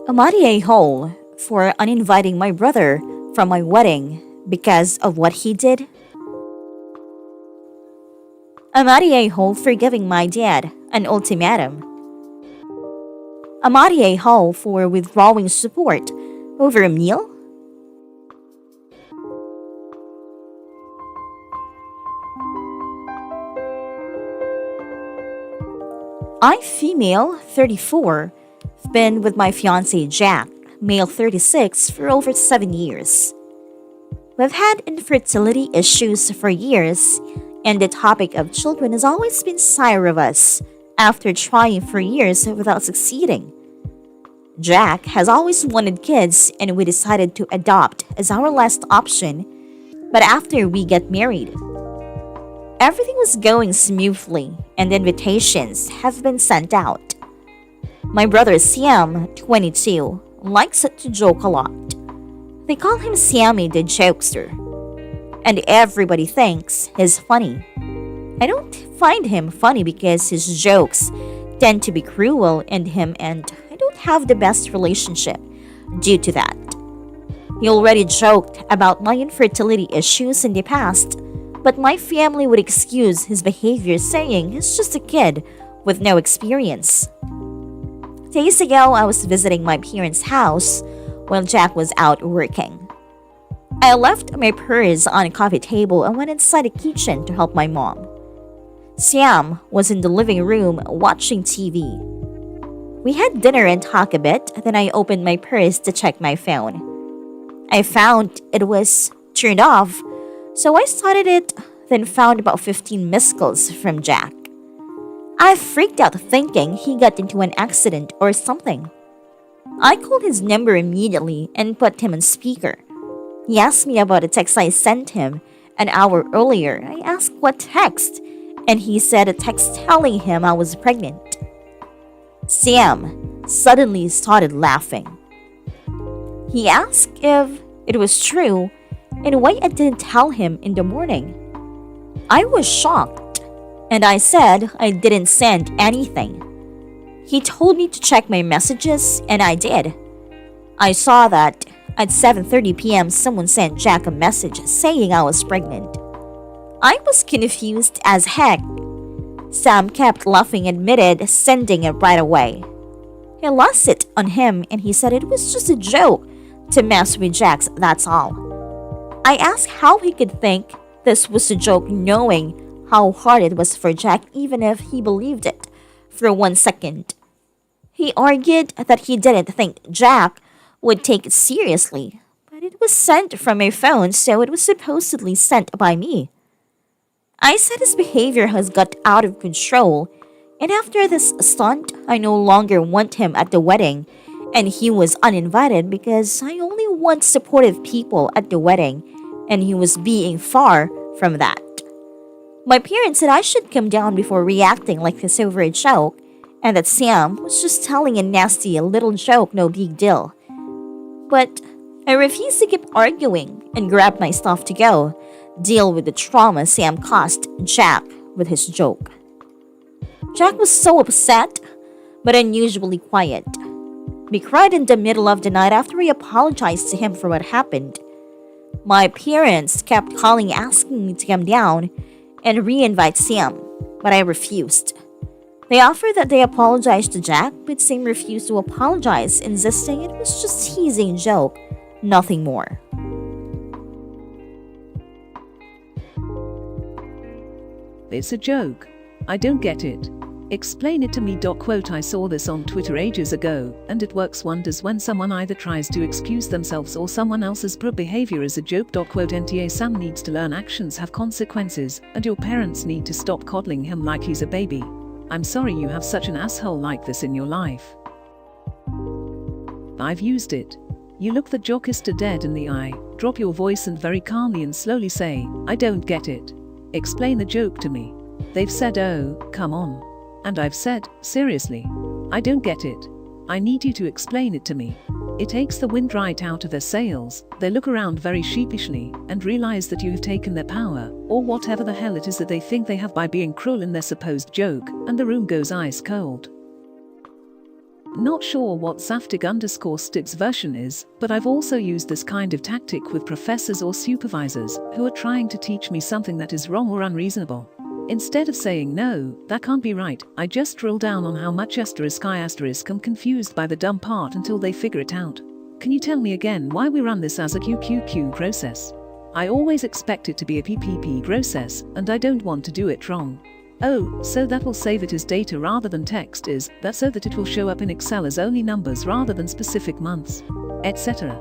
Am I a hole for uninviting my brother from my wedding because of what he did? Am I a hole for giving my dad an ultimatum? Am I a hole for withdrawing support over a meal? I'm female, 34. I've been with my fiance Jack, male 36, for over 7 years. We've had infertility issues for years, and the topic of children has always been sire of us after trying for years without succeeding. Jack has always wanted kids, and we decided to adopt as our last option, but after we got married. Everything was going smoothly, and invitations have been sent out. My brother Sam, 22, likes to joke a lot. They call him Sammy the jokester, and everybody thinks he's funny. I don't find him funny because his jokes tend to be cruel and I don't have the best relationship due to that. He already joked about my infertility issues in the past, but my family would excuse his behavior saying he's just a kid with no experience. Days ago, I was visiting my parents' house while Jack was out working. I left my purse on a coffee table and went inside the kitchen to help my mom. Sam was in the living room watching TV. We had dinner and talked a bit, then I opened my purse to check my phone. I found it was turned off, so I started it, then found about 15 missed calls from Jack. I freaked out thinking he got into an accident or something. I called his number immediately and put him on speaker. He asked me about a text I sent him an hour earlier. I asked what text, and he said a text telling him I was pregnant. Sam suddenly started laughing. He asked if it was true and why I didn't tell him in the morning. I was shocked, and I said I didn't send anything. He told me to check my messages, and I did. I saw that at 7:30 p.m. someone sent Jack a message saying I was pregnant. I was confused as heck. Sam kept laughing and admitted sending it right away. He lost it on him and he said it was just a joke to mess with Jack, that's all. I asked how he could think this was a joke knowing how hard it was for Jack even if he believed it for 1 second. He argued that he didn't think Jack would take it seriously, but it was sent from my phone, so it was supposedly sent by me. I said his behavior has got out of control, and after this stunt, I no longer want him at the wedding, and he was uninvited because I only want supportive people at the wedding, and he was being far from that. My parents said I should come down before reacting like this over a joke, and that Sam was just telling a nasty little joke, no big deal. But I refused to keep arguing and grabbed my stuff to go, deal with the trauma Sam caused Jack with his joke. Jack was so upset, but unusually quiet. We cried in the middle of the night after I apologized to him for what happened. My parents kept calling asking me to come down and re-invite Sam, but I refused. They offered that they apologized to Jack, but Sam refused to apologize, insisting it was just teasing joke, nothing more. It's a joke. I don't get it. Explain it to me. Quote, I saw this on Twitter ages ago, and it works wonders when someone either tries to excuse themselves or someone else's poor behavior is a joke. Quote, NTA Sam needs to learn actions have consequences, and your parents need to stop coddling him like he's a baby. I'm sorry you have such an asshole like this in your life. I've used it. You look the jokester dead in the eye, drop your voice and very calmly and slowly say, I don't get it. Explain the joke to me. They've said, oh, come on. And I've said, seriously, I don't get it. I need you to explain it to me. It takes the wind right out of their sails. They look around very sheepishly and realize that you have taken their power, or whatever the hell it is that they think they have by being cruel in their supposed joke, and the room goes ice cold. Not sure what Zaftig_Stip's version is, but I've also used this kind of tactic with professors or supervisors who are trying to teach me something that is wrong or unreasonable. Instead of saying no, that can't be right, I just drill down on how much I'm confused by the dumb part until they figure it out. Can you tell me again why we run this as a QQQ process? I always expect it to be a PPP process, and I don't want to do it wrong. Oh, so that will save it as data rather than text, is that so that it will show up in Excel as only numbers rather than specific months, etc.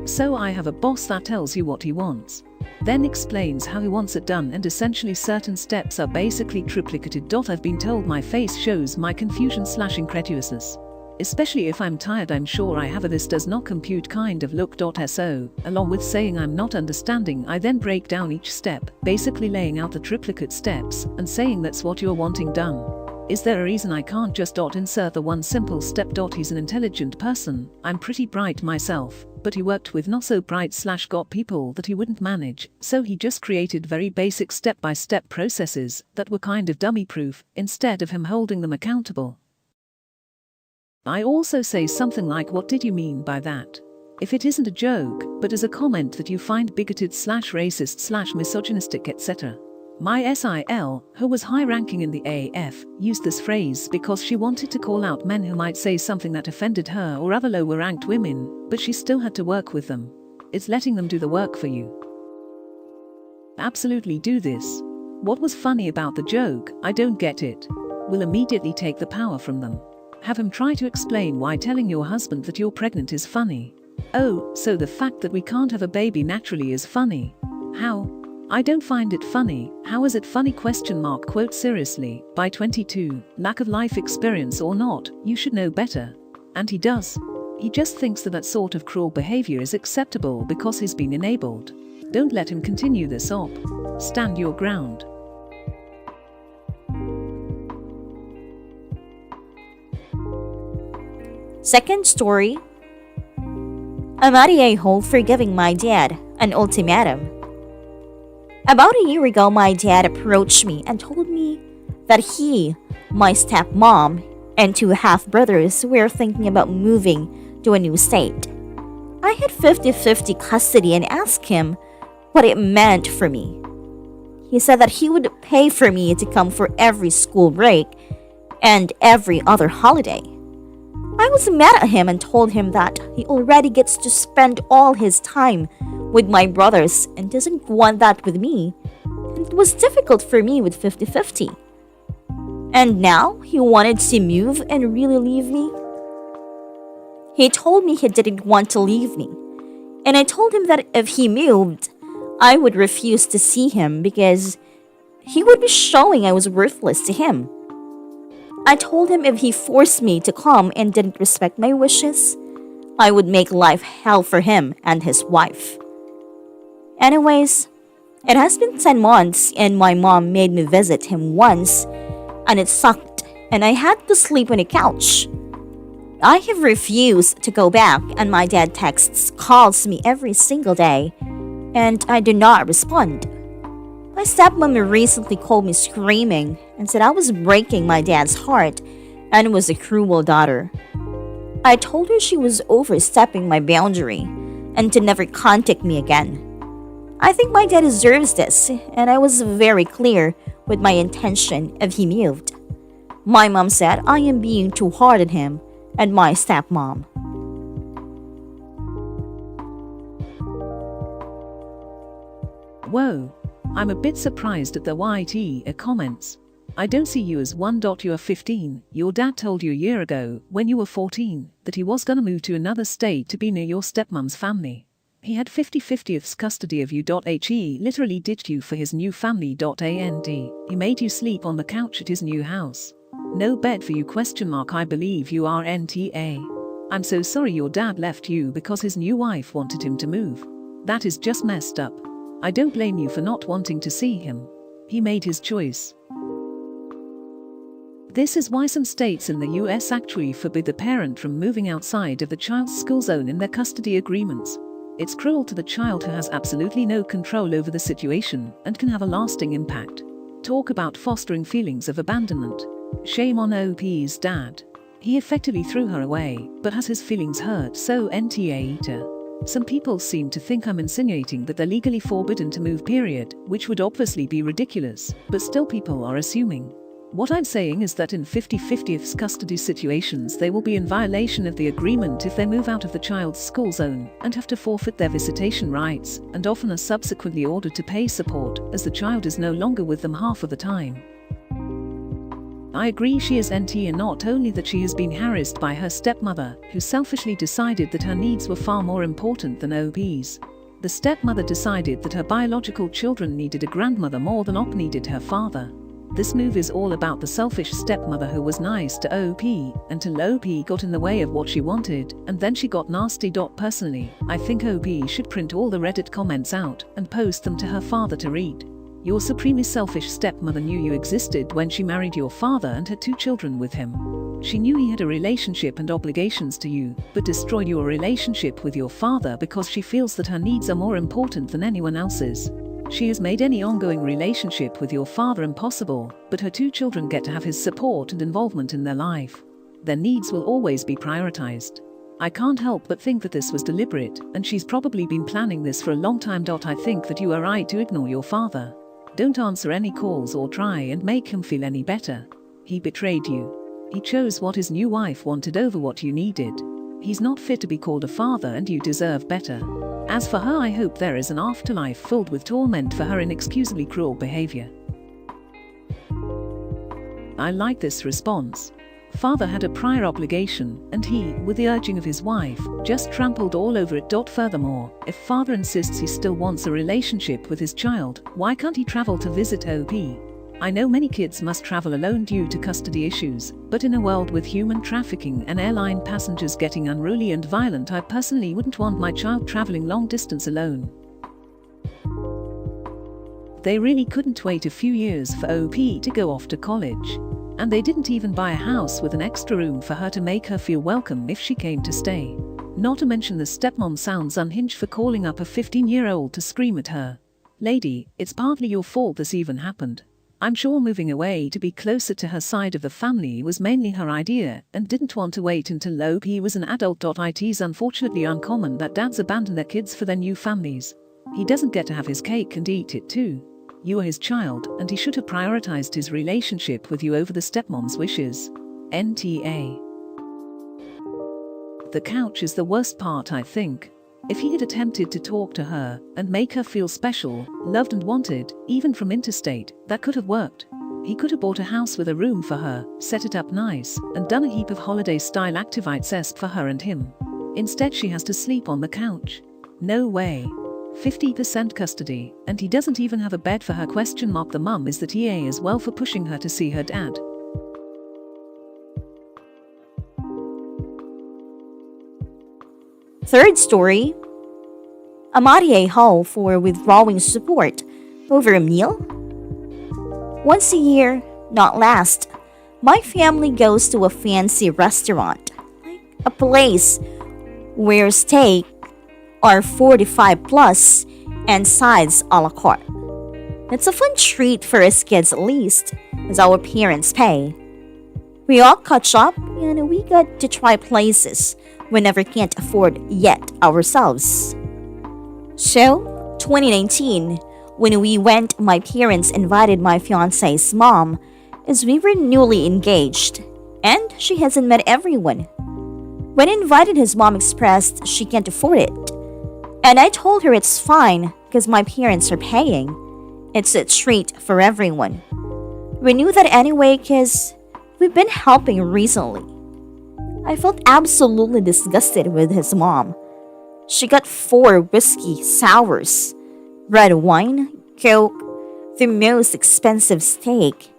So I have a boss that tells you what he wants, then explains how he wants it done, and essentially certain steps are basically triplicated. I've been told my face shows my confusion/incredulousness. Especially if I'm tired, I'm sure I have a "this does not compute" kind of look. So, along with saying I'm not understanding, I then break down each step, basically laying out the triplicate steps and saying that's what you're wanting done. Is there a reason I can't just insert the one simple step? He's an intelligent person, I'm pretty bright myself, but he worked with not so bright/got people that he wouldn't manage, so he just created very basic step-by-step processes that were kind of dummy-proof, instead of him holding them accountable. I also say something like, what did you mean by that? If it isn't a joke, but as a comment that you find bigoted/racist/misogynistic, etc. My SIL, who was high-ranking in the AF, used this phrase because she wanted to call out men who might say something that offended her or other lower-ranked women, but she still had to work with them. It's letting them do the work for you. Absolutely do this. What was funny about the joke? I don't get it. Will immediately take the power from them. Have him try to explain why telling your husband that you're pregnant is funny. Oh, so the fact that we can't have a baby naturally is funny. How? I don't find it funny. How is it funny? ? Quote seriously, by 22, lack of life experience or not, you should know better. And he does. He just thinks that sort of cruel behavior is acceptable because he's been enabled. Don't let him continue this op. Stand your ground. Second story. I'm at a hole for giving my dad an ultimatum. About a year ago, my dad approached me and told me that he, my stepmom, and two half-brothers were thinking about moving to a new state. I had 50-50 custody and asked him what it meant for me. He said that he would pay for me to come for every school break and every other holiday. I was mad at him and told him that he already gets to spend all his time with my brothers and doesn't want that with me, and it was difficult for me with 50-50. And now he wanted to move and really leave me? He told me he didn't want to leave me, and I told him that if he moved, I would refuse to see him because he would be showing I was worthless to him. I told him if he forced me to come and didn't respect my wishes, I would make life hell for him and his wife. Anyways, it has been 10 months and my mom made me visit him once, and it sucked, and I had to sleep on a couch. I have refused to go back, and my dad calls me every single day, and I do not respond. My stepmom recently called me screaming and said I was breaking my dad's heart and was a cruel daughter. I told her she was overstepping my boundary and to never contact me again. I think my dad deserves this, and I was very clear with my intention if he moved. My mom said I am being too hard on him and my stepmom. Whoa. I'm a bit surprised at the YT comments. I don't see you as one. You are 15. Your dad told you a year ago, when you were 14, that he was gonna move to another state to be near your stepmom's family. He had 50-50 custody of you. He literally ditched you for his new family. And he made you sleep on the couch at his new house. No bed for you? ? I believe you are NTA. I'm so sorry your dad left you because his new wife wanted him to move. That is just messed up. I don't blame you for not wanting to see him. He made his choice. This is why some states in the US actually forbid the parent from moving outside of the child's school zone in their custody agreements. It's cruel to the child who has absolutely no control over the situation and can have a lasting impact. Talk about fostering feelings of abandonment. Shame on OP's dad. He effectively threw her away, but has his feelings hurt, so AITA. Some people seem to think I'm insinuating that they're legally forbidden to move, period, which would obviously be ridiculous, but still people are assuming. What I'm saying is that in 50-50 custody situations they will be in violation of the agreement if they move out of the child's school zone and have to forfeit their visitation rights, and often are subsequently ordered to pay support, as the child is no longer with them half of the time. I agree she is NT, and not only that, she has been harassed by her stepmother, who selfishly decided that her needs were far more important than OP's. The stepmother decided that her biological children needed a grandmother more than OP needed her father. This move is all about the selfish stepmother who was nice to OP until OP got in the way of what she wanted, and then she got nasty. Personally, I think OP should print all the Reddit comments out and post them to her father to read. Your supremely selfish stepmother knew you existed when she married your father and had 2 children with him. She knew he had a relationship and obligations to you, but destroyed your relationship with your father because she feels that her needs are more important than anyone else's. She has made any ongoing relationship with your father impossible, but her 2 children get to have his support and involvement in their life. Their needs will always be prioritized. I can't help but think that this was deliberate, and she's probably been planning this for a long time. I think that you are right to ignore your father. Don't answer any calls or try and make him feel any better. He betrayed you. He chose what his new wife wanted over what you needed. He's not fit to be called a father, and you deserve better. As for her, I hope there is an afterlife filled with torment for her inexcusably cruel behavior. I like this response. Father had a prior obligation, and he, with the urging of his wife, just trampled all over it. Furthermore, if father insists he still wants a relationship with his child, why can't he travel to visit OP? I know many kids must travel alone due to custody issues, but in a world with human trafficking and airline passengers getting unruly and violent, I personally wouldn't want my child traveling long distance alone. They really couldn't wait a few years for OP to go off to college. And they didn't even buy a house with an extra room for her to make her feel welcome if she came to stay. Not to mention the stepmom sounds unhinged for calling up a 15-year-old to scream at her. Lady, it's partly your fault this even happened. I'm sure moving away to be closer to her side of the family was mainly her idea and didn't want to wait until OP was an adult. It's unfortunately uncommon that dads abandon their kids for their new families. He doesn't get to have his cake and eat it too. You are his child, and he should have prioritized his relationship with you over the stepmom's wishes. NTA. The couch is the worst part, I think. If he had attempted to talk to her and make her feel special, loved and wanted, even from interstate, that could have worked. He could have bought a house with a room for her, set it up nice, and done a heap of holiday-style activities for her and him. Instead, she has to sleep on the couch. No way. 50% custody, and he doesn't even have a bed for her? The mum is that EA as well for pushing her to see her dad. Third story. Amarie Hall for withdrawing support over a meal. Once a year, not last, my family goes to a fancy restaurant, like a place where steak are 45 plus and sides a la carte. It's a fun treat for us kids, at least, as our parents pay. We all catch up and we get to try places we never can't afford yet ourselves. So, 2019, when we went, my parents invited my fiance's mom, as we were newly engaged, and she hasn't met everyone. When invited, his mom expressed she can't afford it. And I told her it's fine because my parents are paying. It's a treat for everyone. We knew that anyway because we've been helping recently. I felt absolutely disgusted with his mom. She got 4 whiskey sours, red wine, Coke, the most expensive steak,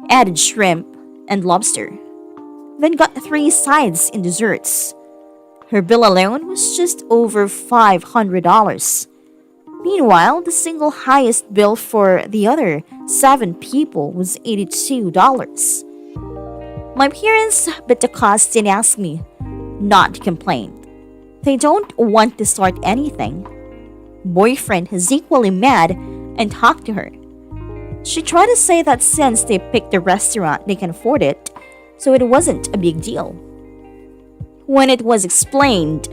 added shrimp, and lobster. Then got 3 sides in desserts. Her bill alone was just over $500. Meanwhile, the single highest bill for the other 7 people was $82. My parents bit the cost and asked me not to complain. They don't want to start anything. Boyfriend is equally mad and talked to her. She tried to say that since they picked the restaurant, they can afford it, so it wasn't a big deal. When it was explained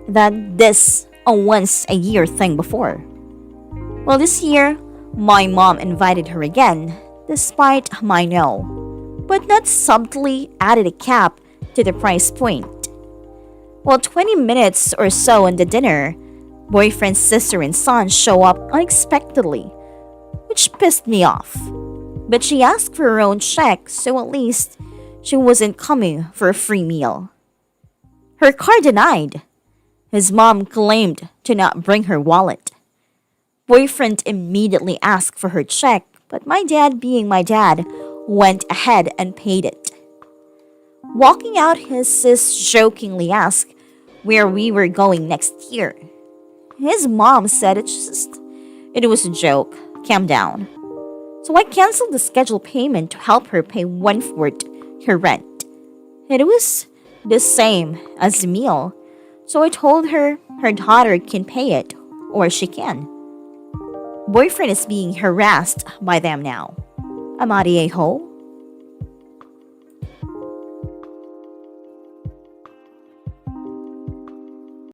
that this a once a year thing before. Well, this year, my mom invited her again, despite my no, but not subtly added a cap to the price point. Well, 20 minutes or so into dinner, boyfriend's sister and son show up unexpectedly, which pissed me off. But she asked for her own check, so at least she wasn't coming for a free meal. Her car denied. His mom claimed to not bring her wallet. Boyfriend immediately asked for her check, but my dad, being my dad, went ahead and paid it. Walking out, his sis jokingly asked where we were going next year. His mom said it was a joke, calm down. So I canceled the scheduled payment to help her pay 1/4 her rent. And it was the same as the meal, so I told her her daughter can pay it, or she can. Boyfriend is being harassed by them now. Am I the a-hole?